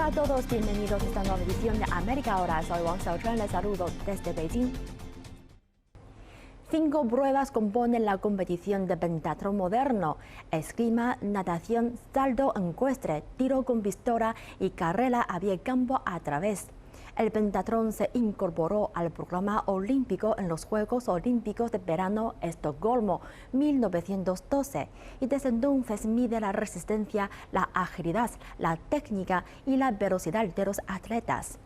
Hola a todos, bienvenidos a esta nueva edición de América Ahora. Soy Wang Xiaochuan, les saludo desde Beijing. 5 pruebas componen la competición de pentatlón moderno: esgrima, natación, salto ecuestre, tiro con pistola y carrera a pie campo a través. El pentatlón se incorporó al programa olímpico en los Juegos Olímpicos de Verano Estocolmo 1912 y desde entonces mide la resistencia, la agilidad, la técnica y la velocidad de los atletas.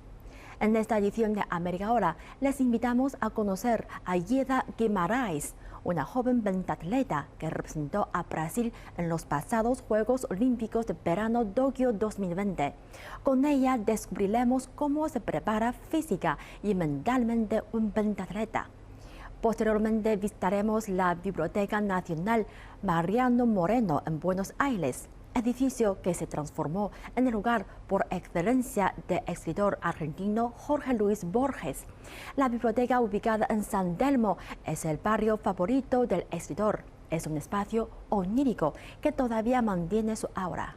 En esta edición de América Ahora les invitamos a conocer a Ieda Guimarães, una joven pentatleta que representó a Brasil en los pasados Juegos Olímpicos de Verano Tokio 2020. Con ella descubriremos cómo se prepara física y mentalmente un pentatleta. Posteriormente visitaremos la Biblioteca Nacional Mariano Moreno en Buenos Aires, edificio que se transformó en el lugar por excelencia del escritor argentino Jorge Luis Borges. La biblioteca, ubicada en San Telmo, es el barrio favorito del escritor. Es un espacio onírico que todavía mantiene su aura.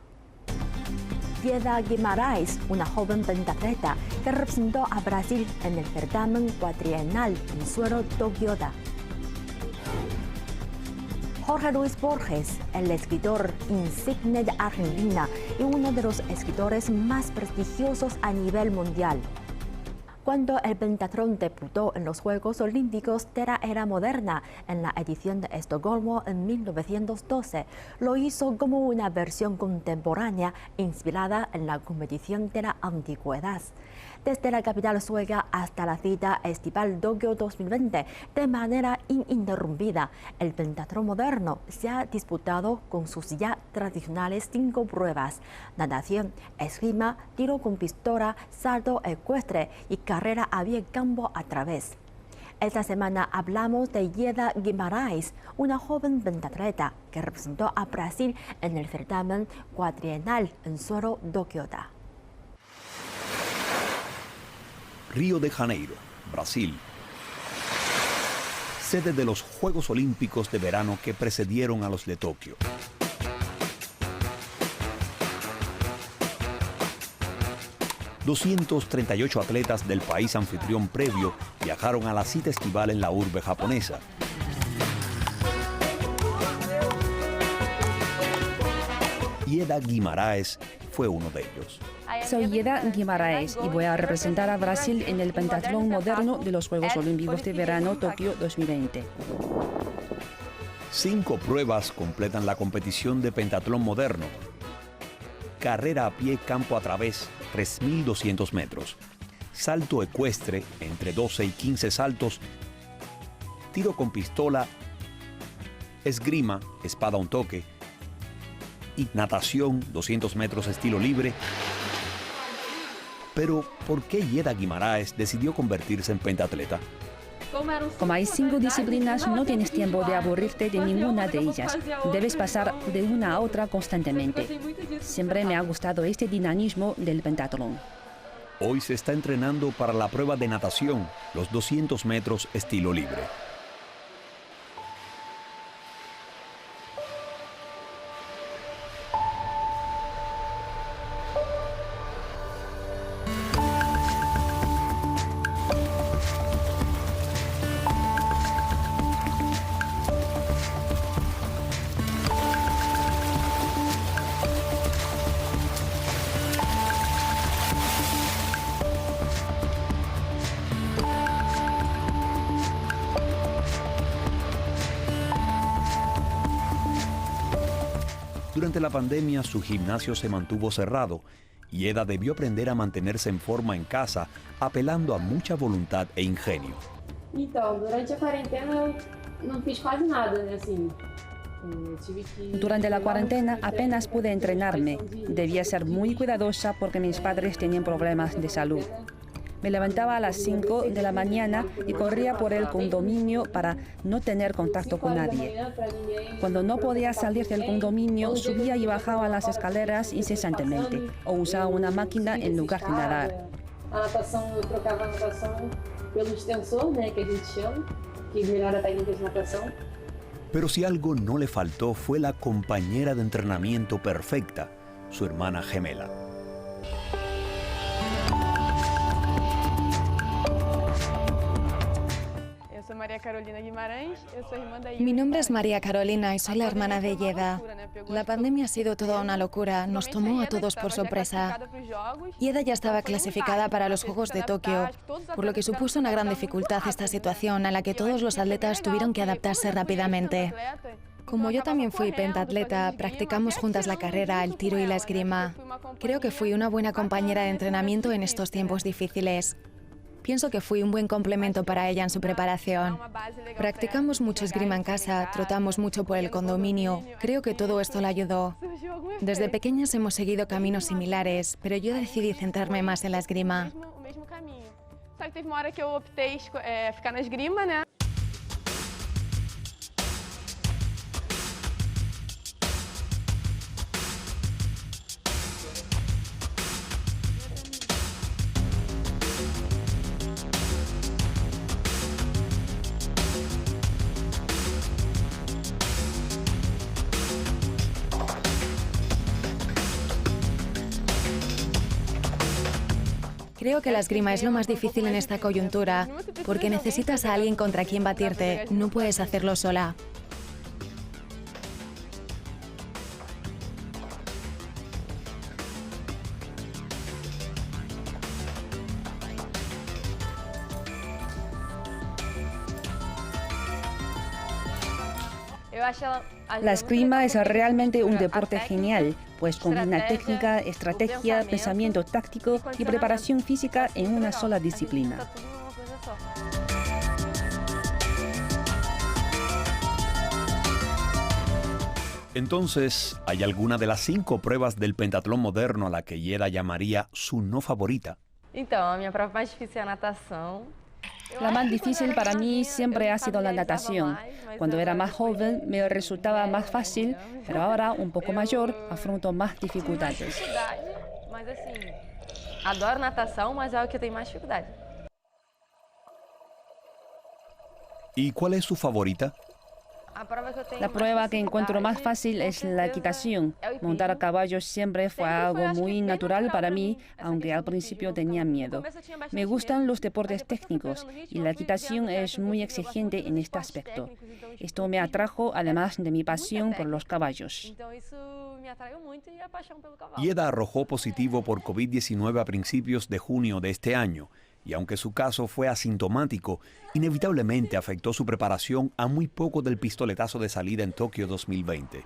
Ieda Guimarães, una joven pentatleta que representó a Brasil en el certamen cuatrienal en suelo Tokioda. Jorge Luis Borges, el escritor insigne de Argentina y uno de los escritores más prestigiosos a nivel mundial. Cuando el pentatlón debutó en los Juegos Olímpicos de la era moderna en la edición de Estocolmo en 1912, lo hizo como una versión contemporánea inspirada en la competición de la antigüedad. Desde la capital sueca hasta la cita estival Tokio 2020, de manera ininterrumpida, el pentatlón moderno se ha disputado con sus ya tradicionales 5 pruebas: natación, esgrima, tiro con pistola, salto ecuestre y carrera a pie campo a través. Esta semana hablamos de Ieda Guimarães, una joven pentatleta que representó a Brasil en el certamen cuatrienal en suelo Tokioda. Río de Janeiro, Brasil. Sede de los Juegos Olímpicos de Verano que precedieron a los de Tokio. ...238 atletas del país anfitrión previo viajaron a la cita estival en la urbe japonesa. Ieda Guimarães fue uno de ellos. Soy Ieda Guimarães y voy a representar a Brasil en el pentatlón moderno de los Juegos Olímpicos de Verano Tokio 2020. 5 pruebas completan la competición de pentatlón moderno. Carrera a pie campo a través, 3.200 metros. Salto ecuestre, entre 12 y 15 saltos. Tiro con pistola. Esgrima, espada a un toque. Y natación, 200 metros estilo libre. Pero, ¿por qué Ieda Guimarães decidió convertirse en pentatleta? Como hay 5 disciplinas, no tienes tiempo de aburrirte de ninguna de ellas. Debes pasar de una a otra constantemente. Siempre me ha gustado este dinamismo del pentatlón. Hoy se está entrenando para la prueba de natación, los 200 metros estilo libre. Durante la pandemia, su gimnasio se mantuvo cerrado y Ieda debió aprender a mantenerse en forma en casa, apelando a mucha voluntad e ingenio. Durante la cuarentena apenas pude entrenarme. Debía ser muy cuidadosa porque mis padres tenían problemas de salud. Me levantaba a las 5 de la mañana y corría por el condominio para no tener contacto con nadie. Cuando no podía salir del condominio, subía y bajaba las escaleras incesantemente o usaba una máquina en lugar de nadar. A natação, eu trocava a natação pelo extensor, que a gente chama, que melhora a técnica de natação. Pero si algo no le faltó fue la compañera de entrenamiento perfecta, su hermana gemela. Mi nombre es María Carolina y soy la hermana de Ieda. La pandemia ha sido toda una locura, nos tomó a todos por sorpresa. Ieda ya estaba clasificada para los Juegos de Tokio, por lo que supuso una gran dificultad esta situación a la que todos los atletas tuvieron que adaptarse rápidamente. Como yo también fui pentatleta, practicamos juntas la carrera, el tiro y la esgrima. Creo que fui una buena compañera de entrenamiento en estos tiempos difíciles. Pienso que fui un buen complemento para ella en su preparación. Practicamos mucho esgrima en casa, trotamos mucho por el condominio. Creo que todo esto la ayudó. Desde pequeñas hemos seguido caminos similares, pero yo decidí centrarme más en la esgrima. Creo que la esgrima es lo más difícil en esta coyuntura, porque necesitas a alguien contra quien batirte, no puedes hacerlo sola. La esgrima es realmente un deporte genial, pues combina técnica, estrategia, pensamiento táctico y preparación física en una sola disciplina. Entonces, ¿hay alguna de las 5 pruebas del pentatlón moderno a la que Ieda llamaría su no favorita? La más difícil para mí siempre ha sido la natación. Cuando era más joven me resultaba más fácil, pero ahora, un poco mayor, afronto más dificultades. Adoro natação, mas é o que eu tenho mais dificuldade. ¿Y cuál es su favorita? La prueba que encuentro más fácil es la equitación. Montar a caballo siempre fue algo muy natural para mí, aunque al principio tenía miedo. Me gustan los deportes técnicos y la equitación es muy exigente en este aspecto. Esto me atrajo además de mi pasión por los caballos. Ieda arrojó positivo por COVID-19 a principios de junio de este año, y aunque su caso fue asintomático, inevitablemente afectó su preparación a muy poco del pistoletazo de salida en Tokio 2020.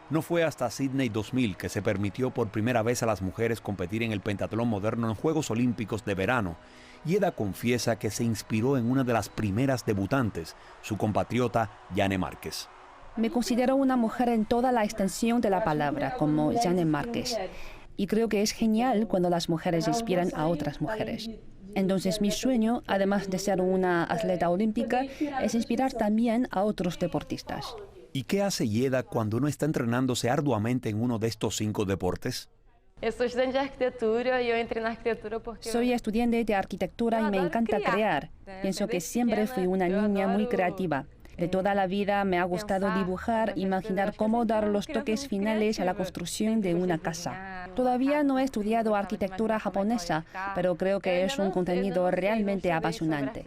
No fue hasta Sydney 2000 que se permitió por primera vez a las mujeres competir en el pentatlón moderno en Juegos Olímpicos de verano. Ieda confiesa que se inspiró en una de las primeras debutantes, su compatriota Jane Márquez. Me considero una mujer en toda la extensión de la palabra, como Jane Márquez. Y creo que es genial cuando las mujeres inspiran a otras mujeres. Entonces mi sueño, además de ser una atleta olímpica, es inspirar también a otros deportistas. ¿Y qué hace Ieda cuando no está entrenándose arduamente en uno de estos 5 deportes? Soy estudiante de arquitectura y me encanta crear. Pienso que siempre fui una niña muy creativa. De toda la vida me ha gustado dibujar, imaginar cómo dar los toques finales a la construcción de una casa. Todavía no he estudiado arquitectura japonesa, pero creo que es un contenido realmente apasionante.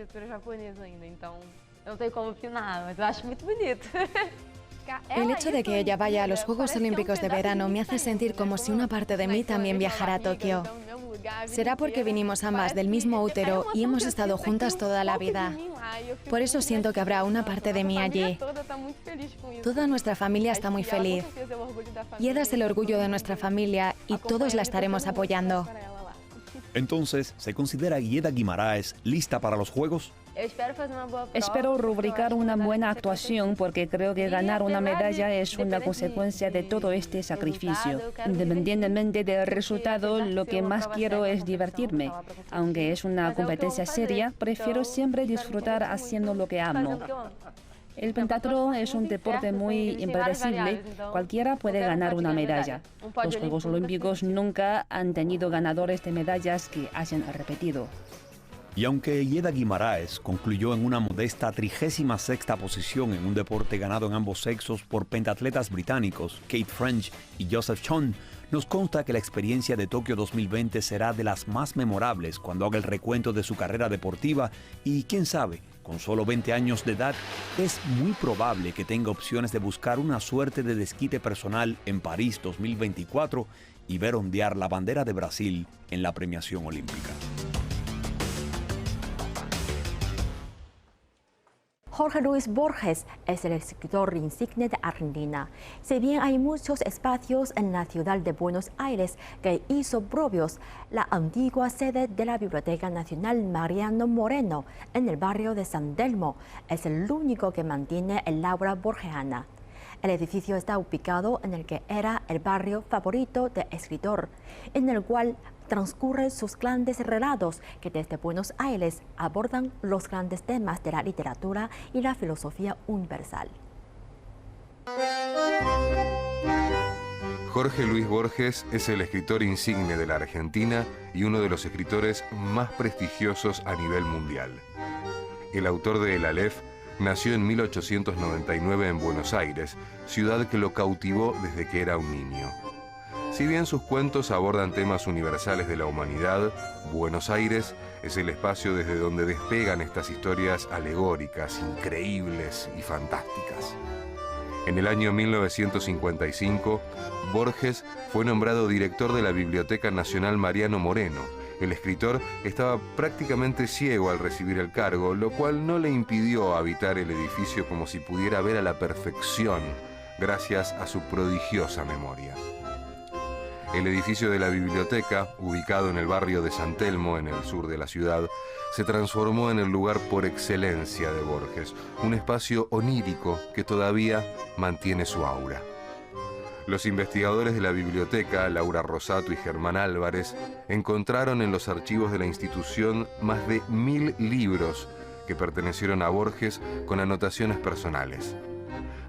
El hecho de que ella vaya a los Juegos Olímpicos de verano me hace sentir como si una parte de mí también viajara a Tokio. Será porque vinimos ambas del mismo útero y hemos estado juntas toda la vida. Por eso siento que habrá una parte de mí allí. Toda nuestra familia está muy feliz. Ieda es el orgullo de nuestra familia y todos la estaremos apoyando. Entonces, ¿se considera Ieda Guimaraes lista para los Juegos? Espero rubricar una buena actuación porque creo que ganar una medalla es una consecuencia de todo este sacrificio. Independientemente del resultado, lo que más quiero es divertirme. Aunque es una competencia seria, prefiero siempre disfrutar haciendo lo que amo. El pentatlón es un deporte muy impredecible. Cualquiera puede ganar una medalla. Los Juegos Olímpicos nunca han tenido ganadores de medallas que hayan repetido. Y aunque Ieda Guimaraes concluyó en una modesta 36ª posición en un deporte ganado en ambos sexos por pentatletas británicos, Kate French y Joseph Chon, Nos consta que la experiencia de Tokio 2020 será de las más memorables cuando haga el recuento de su carrera deportiva y, quién sabe, con solo 20 años de edad, es muy probable que tenga opciones de buscar una suerte de desquite personal en París 2024 y ver ondear la bandera de Brasil en la premiación olímpica. Jorge Luis Borges es el escritor insigne de Argentina. Si bien hay muchos espacios en la ciudad de Buenos Aires que hizo propios, la antigua sede de la Biblioteca Nacional Mariano Moreno, en el barrio de San Telmo, es el único que mantiene el aura borgiana. El edificio está ubicado en el que era el barrio favorito del escritor, en el cual transcurren sus grandes relatos que desde Buenos Aires abordan los grandes temas de la literatura y la filosofía universal. Jorge Luis Borges es el escritor insigne de la Argentina y uno de los escritores más prestigiosos a nivel mundial. El autor de El Aleph nació en 1899 en Buenos Aires, ciudad que lo cautivó desde que era un niño. Si bien sus cuentos abordan temas universales de la humanidad, Buenos Aires es el espacio desde donde despegan estas historias alegóricas, increíbles y fantásticas. En el año 1955, Borges fue nombrado director de la Biblioteca Nacional Mariano Moreno. El escritor estaba prácticamente ciego al recibir el cargo, lo cual no le impidió habitar el edificio como si pudiera ver a la perfección, gracias a su prodigiosa memoria. El edificio de la biblioteca, ubicado en el barrio de San Telmo, en el sur de la ciudad, se transformó en el lugar por excelencia de Borges, un espacio onírico que todavía mantiene su aura. Los investigadores de la biblioteca, Laura Rosato y Germán Álvarez, encontraron en los archivos de la institución más de 1000 libros que pertenecieron a Borges con anotaciones personales.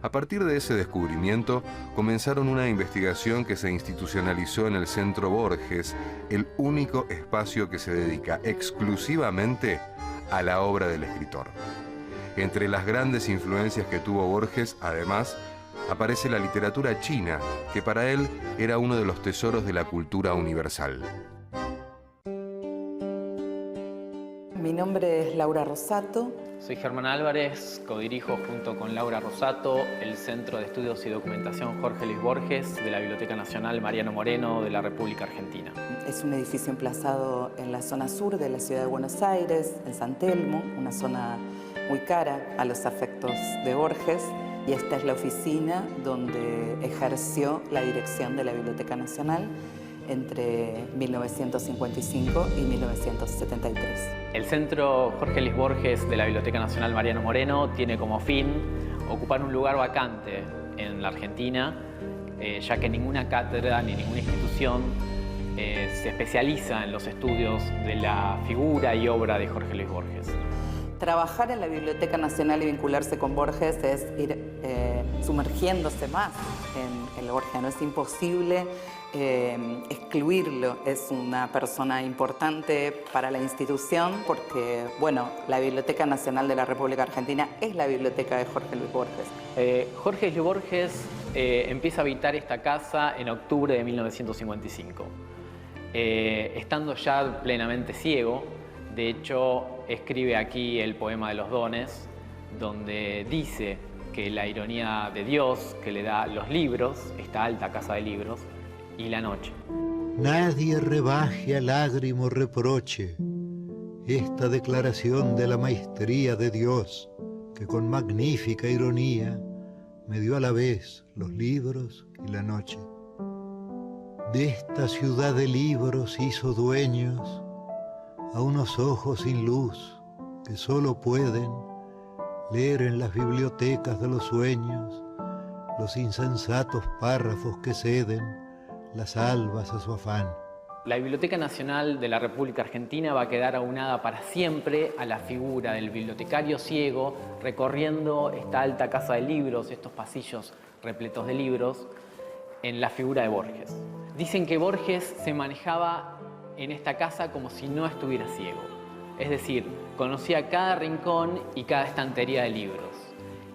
A partir de ese descubrimiento, comenzaron una investigación que se institucionalizó en el Centro Borges, el único espacio que se dedica exclusivamente a la obra del escritor. Entre las grandes influencias que tuvo Borges, además, aparece la literatura china, que para él era uno de los tesoros de la cultura universal. Mi nombre es Laura Rosato. Soy Germán Álvarez, codirijo junto con Laura Rosato el Centro de Estudios y Documentación Jorge Luis Borges de la Biblioteca Nacional Mariano Moreno de la República Argentina. Es un edificio emplazado en la zona sur de la ciudad de Buenos Aires, en San Telmo, una zona muy cara a los afectos de Borges. Y esta es la oficina donde ejerció la dirección de la Biblioteca Nacional entre 1955 y 1973. El Centro Jorge Luis Borges de la Biblioteca Nacional Mariano Moreno tiene como fin ocupar un lugar vacante en la Argentina, ya que ninguna cátedra ni ninguna institución se especializa en los estudios de la figura y obra de Jorge Luis Borges. Trabajar en la Biblioteca Nacional y vincularse con Borges es ir sumergiéndose más en el borgiano. Es imposible excluirlo. Es una persona importante para la institución porque, bueno, la Biblioteca Nacional de la República Argentina es la biblioteca de Jorge Luis Borges. Jorge Luis Borges empieza a habitar esta casa en octubre de 1955. Estando ya plenamente ciego, de hecho, escribe aquí el poema de los dones, donde dice que la ironía de Dios que le da los libros, esta alta casa de libros, y la noche. Nadie rebaje a lágrimo reproche esta declaración de la maestría de Dios, que con magnífica ironía me dio a la vez los libros y la noche. De esta ciudad de libros hizo dueños a unos ojos sin luz que solo pueden leer en las bibliotecas de los sueños los insensatos párrafos que ceden las albas a su afán. La Biblioteca Nacional de la República Argentina va a quedar aunada para siempre a la figura del bibliotecario ciego recorriendo esta alta casa de libros, estos pasillos repletos de libros, en la figura de Borges. Dicen que Borges se manejaba en esta casa como si no estuviera ciego. Es decir, conocía cada rincón y cada estantería de libros.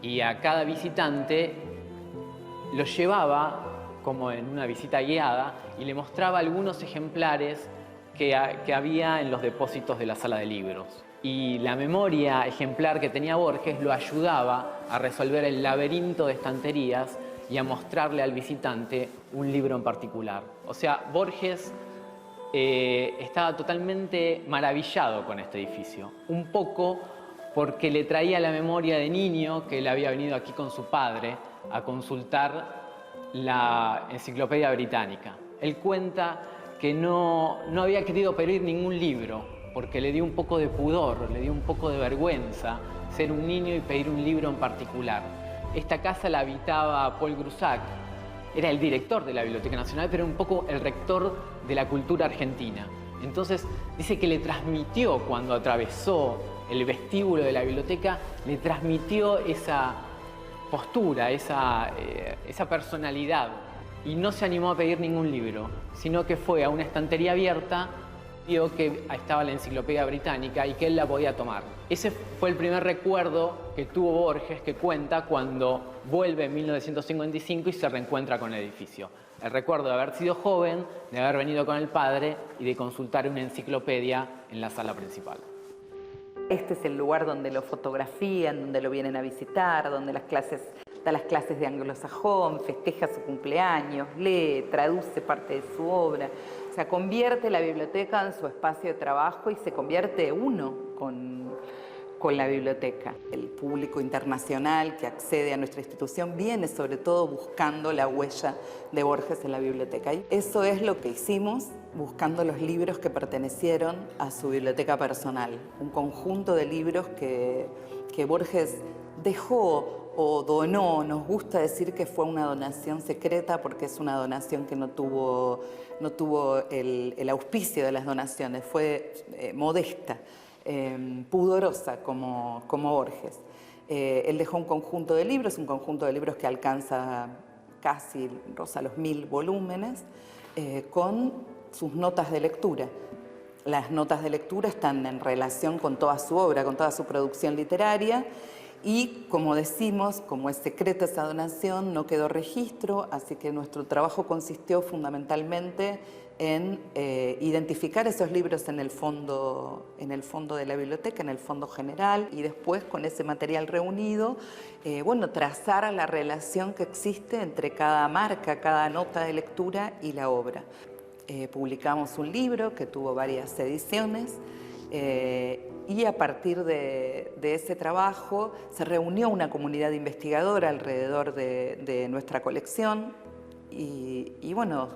Y a cada visitante lo llevaba como en una visita guiada y le mostraba algunos ejemplares que había en los depósitos de la sala de libros. Y la memoria ejemplar que tenía Borges lo ayudaba a resolver el laberinto de estanterías y a mostrarle al visitante un libro en particular. O sea, Borges estaba totalmente maravillado con este edificio. Un poco porque le traía la memoria de niño que él había venido aquí con su padre a consultar la Enciclopedia Británica. Él cuenta que no había querido pedir ningún libro porque le dio un poco de pudor, le dio un poco de vergüenza ser un niño y pedir un libro en particular. Esta casa la habitaba Paul Grusac, era el director de la Biblioteca Nacional, pero un poco el rector de la cultura argentina. Entonces dice que le transmitió, cuando atravesó el vestíbulo de la biblioteca, le transmitió esa postura, esa personalidad. Y no se animó a pedir ningún libro, sino que fue a una estantería abierta, vio que estaba la Enciclopedia Británica y que él la podía tomar. Ese fue el primer recuerdo que tuvo Borges, que cuenta cuando vuelve en 1955 y se reencuentra con el edificio. El recuerdo de haber sido joven, de haber venido con el padre y de consultar una enciclopedia en la sala principal. Este es el lugar donde lo fotografían, donde lo vienen a visitar, donde da las clases de anglosajón, festeja su cumpleaños, lee, traduce parte de su obra. O sea, convierte la biblioteca en su espacio de trabajo y se convierte uno con la biblioteca. El público internacional que accede a nuestra institución viene sobre todo buscando la huella de Borges en la biblioteca. Y eso es lo que hicimos, buscando los libros que pertenecieron a su biblioteca personal. Un conjunto de libros que Borges dejó o donó. Nos gusta decir que fue una donación secreta porque es una donación que no tuvo el auspicio de las donaciones, fue modesta, pudorosa como Borges. Él dejó un conjunto de libros que alcanza casi, roza los 1000 volúmenes, con sus notas de lectura. Las notas de lectura están en relación con toda su obra, con toda su producción literaria. Y como decimos, como es secreta esa donación, no quedó registro, así que nuestro trabajo consistió fundamentalmente en identificar esos libros en el fondo de la biblioteca, en el fondo general, y después con ese material reunido, trazar la relación que existe entre cada marca, cada nota de lectura y la obra. Publicamos un libro que tuvo varias ediciones, y a partir de ese trabajo se reunió una comunidad investigadora alrededor de nuestra colección y bueno,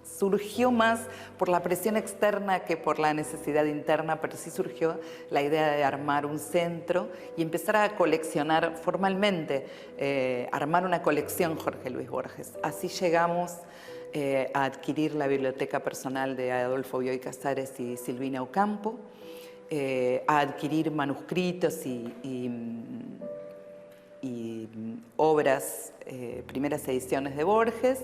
surgió más por la presión externa que por la necesidad interna, pero sí surgió la idea de armar un centro y empezar a coleccionar formalmente, armar una colección Jorge Luis Borges. Así llegamos a adquirir la biblioteca personal de Adolfo Bioy Casares y Silvina Ocampo, a adquirir manuscritos y obras, primeras ediciones de Borges,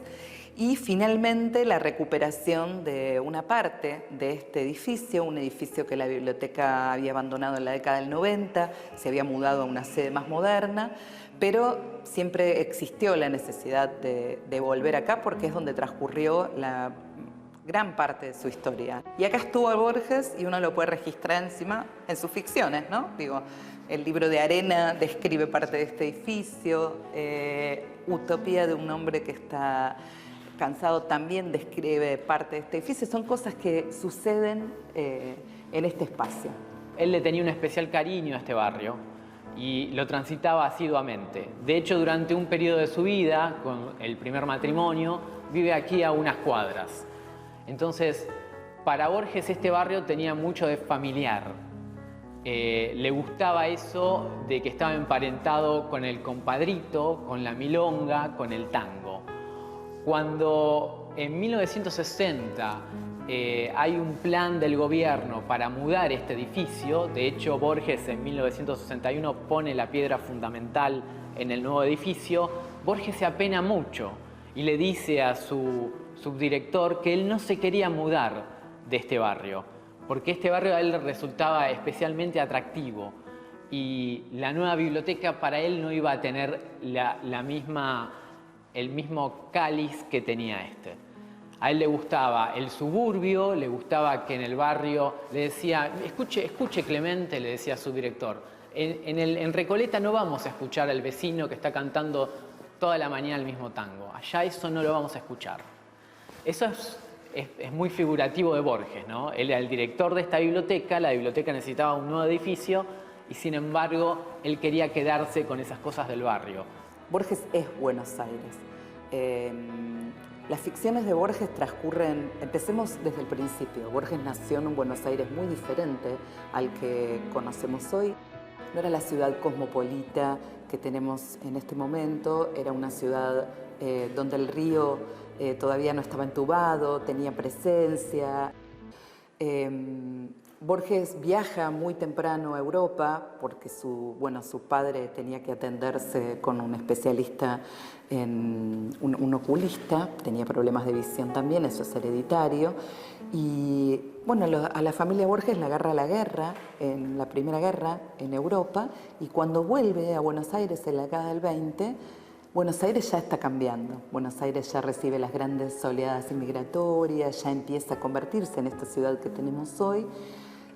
y finalmente la recuperación de una parte de este edificio, un edificio que la biblioteca había abandonado en la década del 90, se había mudado a una sede más moderna, pero siempre existió la necesidad de volver acá porque es donde transcurrió la gran parte de su historia. Y acá estuvo Borges y uno lo puede registrar encima en sus ficciones, ¿no? Digo, el libro de Arena describe parte de este edificio, Utopía de un hombre que está cansado también describe parte de este edificio. Son cosas que suceden en este espacio. Él le tenía un especial cariño a este barrio y lo transitaba asiduamente. De hecho, durante un periodo de su vida, con el primer matrimonio, vive aquí a unas cuadras. Entonces, para Borges este barrio tenía mucho de familiar. Le gustaba eso de que estaba emparentado con el compadrito, con la milonga, con el tango. Cuando en 1960 hay un plan del gobierno para mudar este edificio, de hecho Borges en 1961 pone la piedra fundamental en el nuevo edificio, Borges se apena mucho y le dice a su subdirector que él no se quería mudar de este barrio, porque este barrio a él le resultaba especialmente atractivo y la nueva biblioteca para él no iba a tener la misma el mismo cáliz que tenía este. A él le gustaba el suburbio, le gustaba que en el barrio le decía, escuche Clemente, le decía a su director, en Recoleta no vamos a escuchar al vecino que está cantando toda la mañana el mismo tango, allá eso no lo vamos a escuchar. Eso es muy figurativo de Borges, ¿no? Él era el director de esta biblioteca, la biblioteca necesitaba un nuevo edificio y sin embargo él quería quedarse con esas cosas del barrio. Borges es Buenos Aires. Las ficciones de Borges transcurren, empecemos desde el principio. Borges nació en un Buenos Aires muy diferente al que conocemos hoy. No era la ciudad cosmopolita que tenemos en este momento, era una ciudad donde el río todavía no estaba entubado, tenía presencia. Borges viaja muy temprano a Europa porque su padre tenía que atenderse con un especialista, un oculista, tenía problemas de visión también, eso es hereditario. Y bueno, a la familia Borges la agarra la guerra, en la Primera Guerra en Europa, y cuando vuelve a Buenos Aires en la década del 20, Buenos Aires ya está cambiando. Buenos Aires ya recibe las grandes oleadas inmigratorias, ya empieza a convertirse en esta ciudad que tenemos hoy.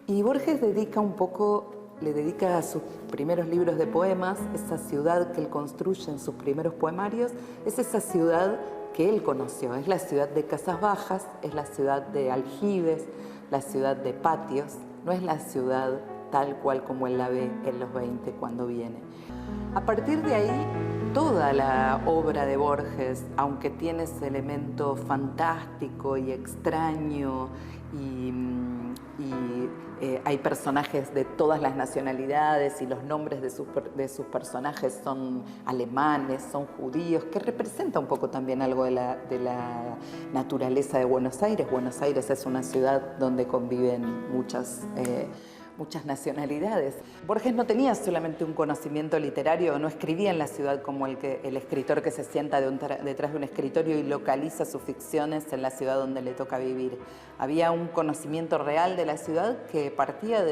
Y Borges le dedica a sus primeros libros de poemas, esa ciudad que él construye en sus primeros poemarios, es esa ciudad que él conoció, es la ciudad de casas bajas, es la ciudad de aljibes, la ciudad de patios, no es la ciudad tal cual como él la ve en los 20 cuando viene. A partir de ahí, toda la obra de Borges, aunque tiene ese elemento fantástico y extraño y hay personajes de todas las nacionalidades y los nombres de sus personajes son alemanes, son judíos, que representa un poco también algo de la naturaleza de Buenos Aires. Buenos Aires es una ciudad donde conviven muchas nacionalidades. Borges no tenía solamente un conocimiento literario, no escribía en la ciudad como el escritor que se sienta detrás de un escritorio y localiza sus ficciones en la ciudad donde le toca vivir. Había un conocimiento real de la ciudad que partía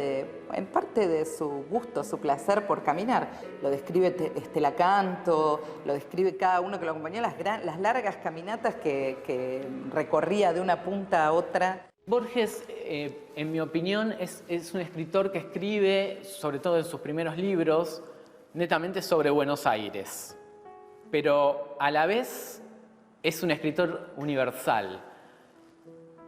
en parte de su gusto, su placer por caminar. Lo describe Estela Canto, lo describe cada uno que lo acompañó, las largas caminatas que recorría de una punta a otra. Borges, en mi opinión, es un escritor que escribe, sobre todo en sus primeros libros, netamente sobre Buenos Aires. Pero a la vez es un escritor universal.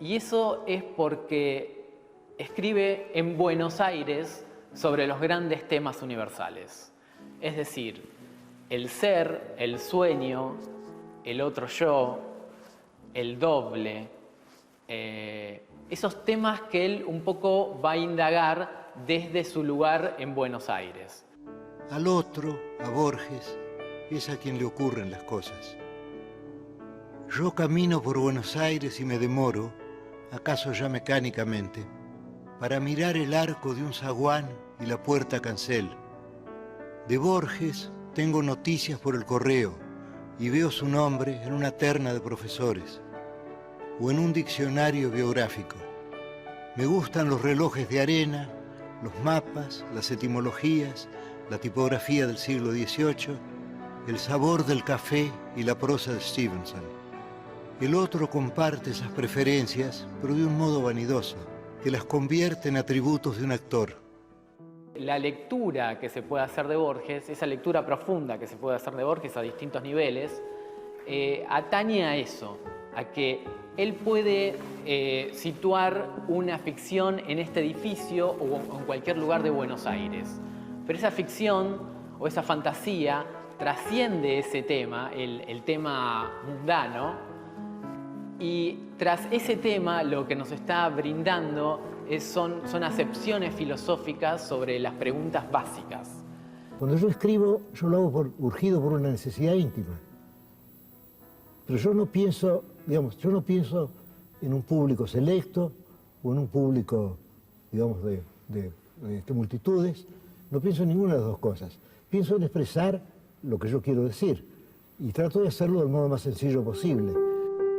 Y eso es porque escribe en Buenos Aires sobre los grandes temas universales. Es decir, el ser, el sueño, el otro yo, el doble, esos temas que él un poco va a indagar desde su lugar en Buenos Aires. Al otro, a Borges, es a quien le ocurren las cosas. Yo camino por Buenos Aires y me demoro, acaso ya mecánicamente, para mirar el arco de un zaguán y la puerta cancel. De Borges tengo noticias por el correo y veo su nombre en una terna de profesores o en un diccionario biográfico. Me gustan los relojes de arena, los mapas, las etimologías, la tipografía del siglo XVIII, el sabor del café y la prosa de Stevenson. El otro comparte esas preferencias, pero de un modo vanidoso, que las convierte en atributos de un actor. La lectura que se puede hacer de Borges, esa lectura profunda que se puede hacer de Borges a distintos niveles, atañe a eso, a que él puede situar una ficción en este edificio o en cualquier lugar de Buenos Aires. Pero esa ficción o esa fantasía trasciende ese tema, el tema mundano, y tras ese tema lo que nos está brindando son acepciones filosóficas sobre las preguntas básicas. Cuando yo escribo, yo lo hago urgido por una necesidad íntima. Pero yo no pienso, en un público selecto o en un público, de multitudes. No pienso en ninguna de las dos cosas. Pienso en expresar lo que yo quiero decir y trato de hacerlo del modo más sencillo posible.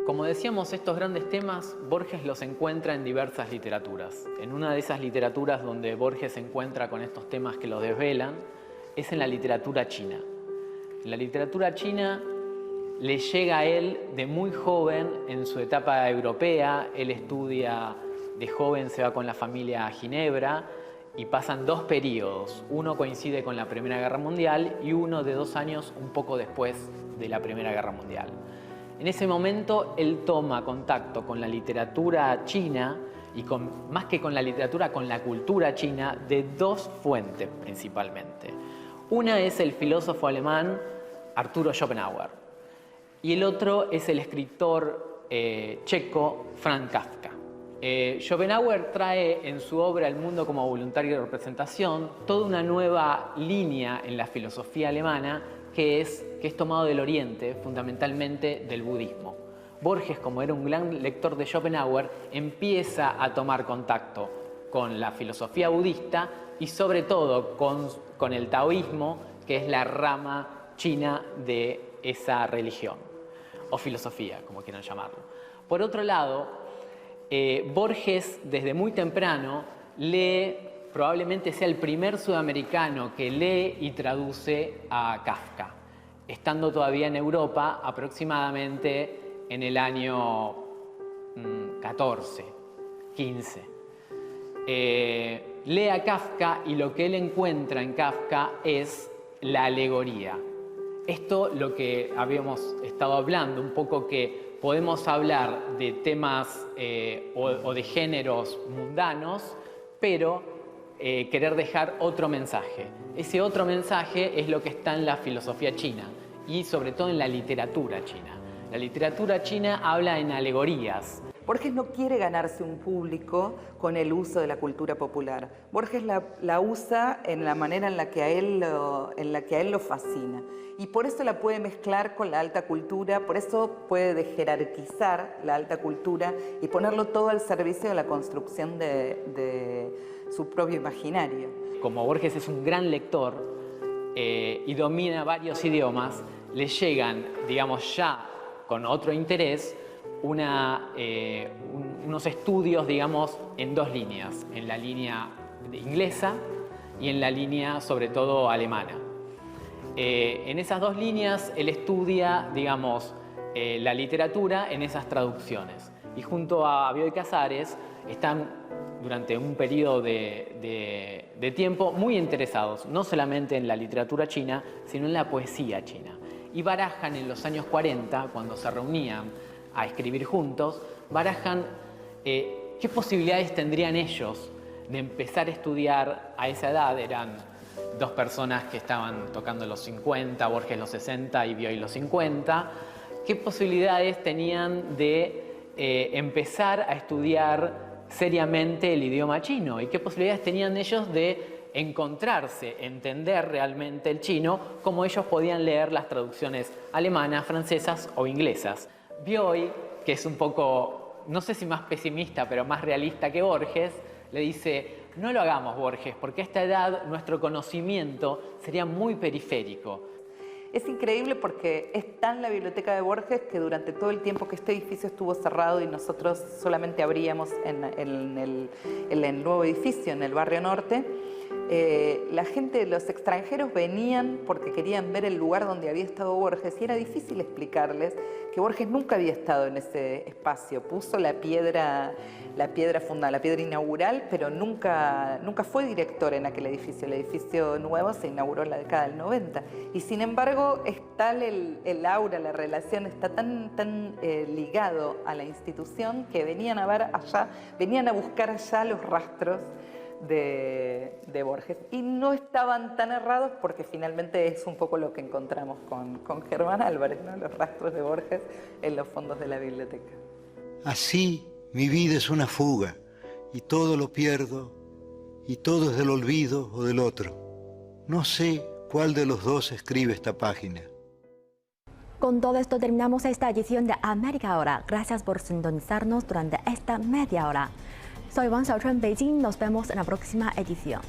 Como decíamos, estos grandes temas Borges los encuentra en diversas literaturas. En una de esas literaturas donde Borges se encuentra con estos temas que los desvelan es en la literatura china. En la literatura china le llega a él de muy joven en su etapa europea. Él estudia de joven, se va con la familia a Ginebra y pasan 2 periodos. Uno coincide con la Primera Guerra Mundial y uno de 2 años un poco después de la Primera Guerra Mundial. En ese momento él toma contacto con la literatura china y más que con la literatura, con la cultura china de 2 fuentes principalmente. Una es el filósofo alemán Arturo Schopenhauer y el otro es el escritor checo Franz Kafka. Schopenhauer trae en su obra El mundo como voluntario de representación toda una nueva línea en la filosofía alemana que es tomado del Oriente, fundamentalmente del budismo. Borges, como era un gran lector de Schopenhauer, empieza a tomar contacto con la filosofía budista y sobre todo con el taoísmo, que es la rama china de esa religión, o filosofía, como quieran llamarlo. Por otro lado, Borges desde muy temprano lee, probablemente sea el primer sudamericano que lee y traduce a Kafka, estando todavía en Europa aproximadamente en el año 14, 15. Lee a Kafka y lo que él encuentra en Kafka es la alegoría. Esto lo que habíamos estado hablando, un poco que podemos hablar de temas o de géneros mundanos, pero querer dejar otro mensaje. Ese otro mensaje es lo que está en la filosofía china y sobre todo en la literatura china. La literatura china habla en alegorías. Borges no quiere ganarse un público con el uso de la cultura popular. Borges la usa en la manera en la que a él lo fascina. Y por eso la puede mezclar con la alta cultura, por eso puede jerarquizar la alta cultura y ponerlo todo al servicio de la construcción de su propio imaginario. Como Borges es un gran lector y domina varios idiomas, le llegan, digamos, ya con otro interés, unos estudios, digamos, en 2 líneas, en la línea inglesa y en la línea, sobre todo, alemana. En esas 2 líneas, él estudia, digamos, la literatura en esas traducciones. Y junto a Bioy Casares están, durante un periodo de tiempo, muy interesados, no solamente en la literatura china, sino en la poesía china. Y barajan en los años 40, cuando se reunían a escribir juntos, barajan qué posibilidades tendrían ellos de empezar a estudiar a esa edad. Eran 2 personas que estaban tocando los 50, Borges los 60 y Bioy los 50. ¿Qué posibilidades tenían de empezar a estudiar seriamente el idioma chino? ¿Y qué posibilidades tenían ellos de encontrarse, entender realmente el chino, como ellos podían leer las traducciones alemanas, francesas o inglesas? Bioy, que es un poco, no sé si más pesimista, pero más realista que Borges, le dice: no lo hagamos, Borges, porque a esta edad nuestro conocimiento sería muy periférico. Es increíble porque está en la biblioteca de Borges que durante todo el tiempo que este edificio estuvo cerrado y nosotros solamente abríamos en el nuevo edificio, en el barrio norte, la gente, los extranjeros venían porque querían ver el lugar donde había estado Borges y era difícil explicarles que Borges nunca había estado en ese espacio. Puso la piedra inaugural, pero nunca fue director en aquel edificio. El edificio nuevo se inauguró en la década del 90 y sin embargo está el aura, la relación está tan ligado a la institución que venían a buscar allá los rastros de Borges y no estaban tan errados porque finalmente es un poco lo que encontramos con Germán Álvarez, ¿no? Los rastros de Borges en los fondos de la biblioteca. Así mi vida es una fuga y todo lo pierdo y todo es del olvido o del otro. No sé cuál de los 2 escribe esta página. Con todo esto terminamos esta edición de América Ahora. Gracias por sintonizarnos durante esta media hora. Soy Wang Xiaochun, Beijing. Nos vemos en la próxima edición.